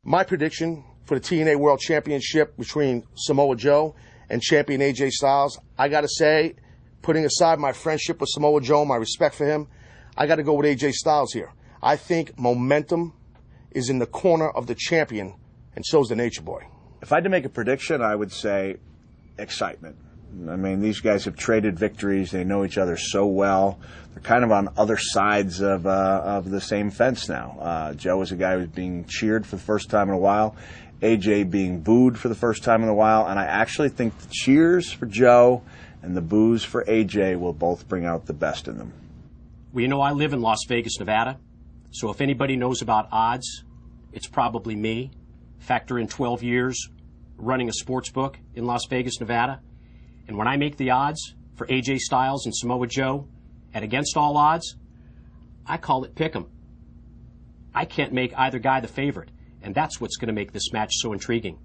My prediction for the TNA World Championship between Samoa Joe and champion AJ Styles, I got to say, putting aside my friendship with Samoa Joe, my respect for him, I got to go with AJ Styles here. I think momentum is in the corner of the champion, and so's the Nature Boy. If I had to make a prediction, I would say excitement. I mean, these guys have traded victories. They know each other so well. They're kind of on other sides of the same fence now. Joe is a guy who's being cheered for the first time in a while. AJ being booed for the first time in a while. And I actually think the cheers for Joe and the boos for AJ will both bring out the best in them. Well, you know, I live in Las Vegas, Nevada. So if anybody knows about odds, it's probably me. Factor in 12 years running a sports book in Las Vegas, Nevada. And when I make the odds for AJ Styles and Samoa Joe at against all odds, I call it pick'em. I can't make either guy the favorite, and that's what's going to make this match so intriguing.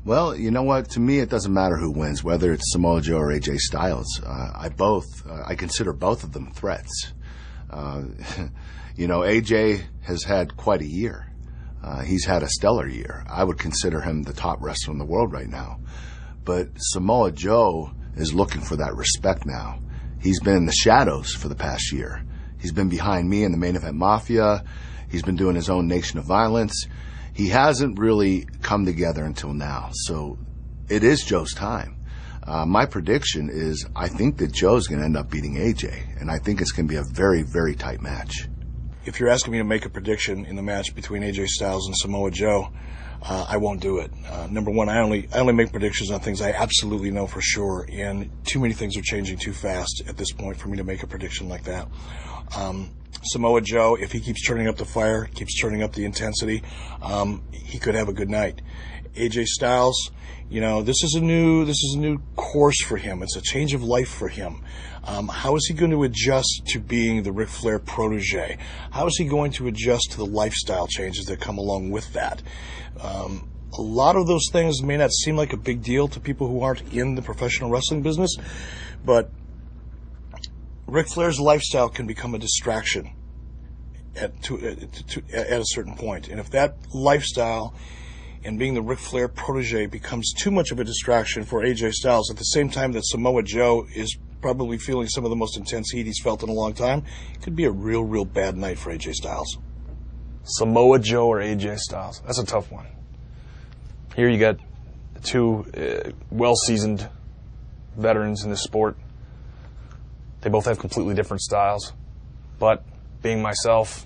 Well, you know what? To me, it doesn't matter who wins, whether it's Samoa Joe or AJ Styles. I consider both of them threats. You know, AJ has had quite a year. He's had a stellar year. I would consider him the top wrestler in the world right now. But Samoa Joe is looking for that respect now. He's been in the shadows for the past year. He's been behind me in the Main Event Mafia. He's been doing his own Nation of Violence. He hasn't really come together until now. So it is Joe's time. My prediction is I think that Joe's going to end up beating AJ. And I think it's going to be a very, very tight match. If you're asking me to make a prediction in the match between AJ Styles and Samoa Joe, I won't do it. Number one, I only make predictions on things I absolutely know for sure, and too many things are changing too fast at this point for me to make a prediction like that. Samoa Joe, if he keeps turning up the fire, keeps turning up the intensity, he could have a good night. AJ Styles, you know, this is a new course for him. It's a change of life for him. How is he going to adjust to being the Ric Flair protege? How is he going to adjust to the lifestyle changes that come along with that? A lot of those things may not seem like a big deal to people who aren't in the professional wrestling business, but Ric Flair's lifestyle can become a distraction at a certain point. And if that lifestyle and being the Ric Flair protege becomes too much of a distraction for AJ Styles at the same time that Samoa Joe is probably feeling some of the most intense heat he's felt in a long time, it could be a real bad night for AJ Styles. Samoa Joe or AJ Styles? That's a tough one. Here you got two well-seasoned veterans in the sport. They both have completely different styles. But being myself,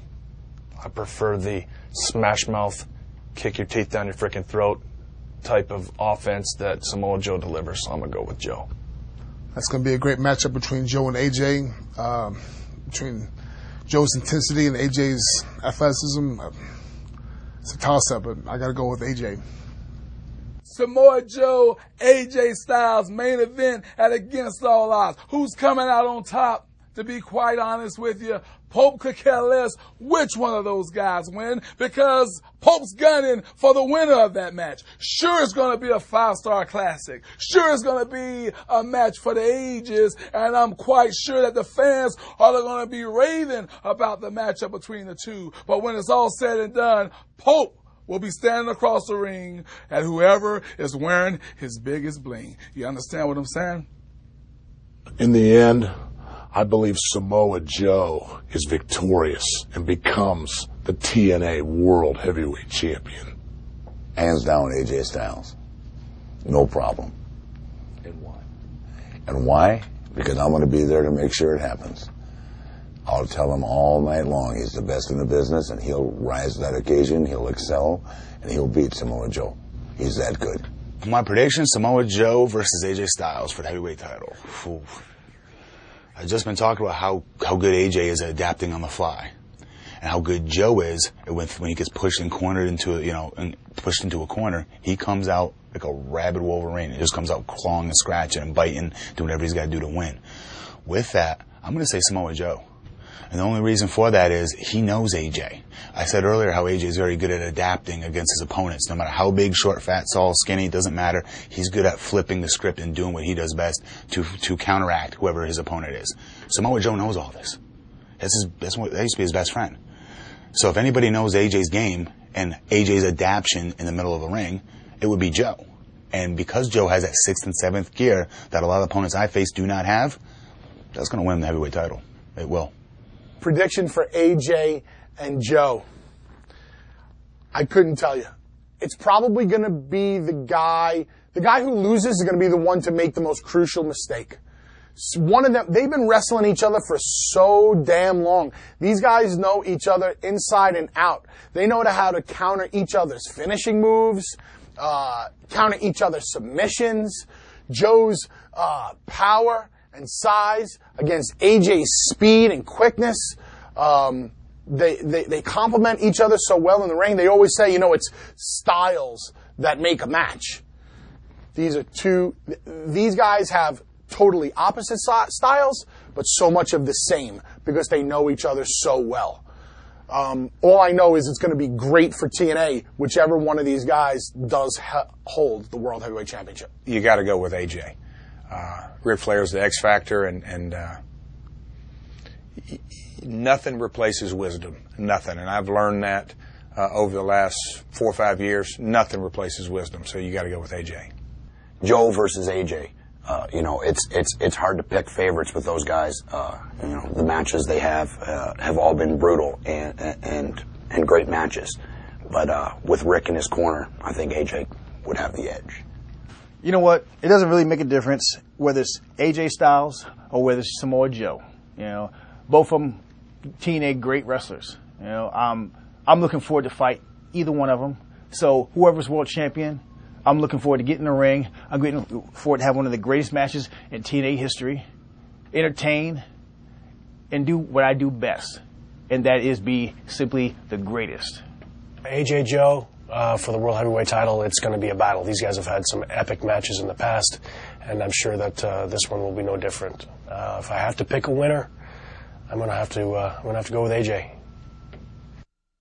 I prefer the smash mouth, kick your teeth down your frickin' throat type of offense that Samoa Joe delivers. So I'm going to go with Joe. That's going to be a great matchup between Joe and AJ. Between Joe's intensity and AJ's athleticism. It's a toss-up, but I got to go with AJ. Samoa Joe, AJ Styles, main event at Against All Odds. Who's coming out on top? To be quite honest with you, Pope could care less which one of those guys win, because Pope's gunning for the winner of that match. Sure, it's going to be a 5-star classic. Sure, it's going to be a match for the ages, and I'm quite sure that the fans are going to be raving about the matchup between the two. But when it's all said and done, Pope will be standing across the ring at whoever is wearing his biggest bling. You understand what I'm saying? In the end, I believe Samoa Joe is victorious and becomes the TNA World Heavyweight Champion. Hands down, AJ Styles. No problem. And why? And why? Because I'm going to be there to make sure it happens. I'll tell him all night long he's the best in the business, and he'll rise to that occasion, he'll excel, and he'll beat Samoa Joe. He's that good. My prediction, Samoa Joe versus AJ Styles for the heavyweight title. Ooh. I've just been talking about how good AJ is at adapting on the fly, and how good Joe is when he gets pushed and cornered pushed into a corner. He comes out like a rabid Wolverine. He just comes out clawing and scratching and biting, doing whatever he's got to do to win. With that, I'm going to say Samoa Joe. And the only reason for that is he knows AJ. I said earlier how AJ is very good at adapting against his opponents. No matter how big, short, fat, tall, skinny, it doesn't matter. He's good at flipping the script and doing what he does best to counteract whoever his opponent is. Samoa Joe knows all this. That used to be his best friend. So if anybody knows AJ's game and AJ's adaptation in the middle of the ring, it would be Joe. And because Joe has that 6th and 7th gear that a lot of opponents I face do not have, that's going to win the heavyweight title. It will. Prediction for AJ and Joe. I couldn't tell you. It's probably going to be the guy who loses is going to be the one to make the most crucial mistake. One of them, they've been wrestling each other for so damn long. These guys know each other inside and out. They know how to counter each other's finishing moves, counter each other's submissions. Joe's power and size against AJ's speed and quickness. They complement each other so well in the ring. They always say, it's styles that make a match. These guys have totally opposite styles, but so much of the same because they know each other so well. All I know is it's going to be great for TNA, whichever one of these guys does hold the World Heavyweight Championship. You got to go with AJ. Ric Flair's the X Factor, and nothing replaces wisdom. Nothing. And I've learned that over the last 4 or 5 years. Nothing replaces wisdom, so you got to go with AJ. Joe versus AJ. It's hard to pick favorites with those guys. The matches they have all been brutal and great matches. But with Rick in his corner, I think AJ would have the edge. You know what? It doesn't really make a difference whether it's AJ Styles or whether it's Samoa Joe. Both of them TNA great wrestlers. I'm looking forward to fight either one of them. So whoever's world champion, I'm looking forward to getting in the ring. I'm looking forward to have one of the greatest matches in TNA history, entertain, and do what I do best, and that is be simply the greatest. AJ Joe, for the World Heavyweight title, it's going to be a battle. These guys have had some epic matches in the past, and I'm sure that this one will be no different. If I have to pick a winner, I'm going to have to go with AJ.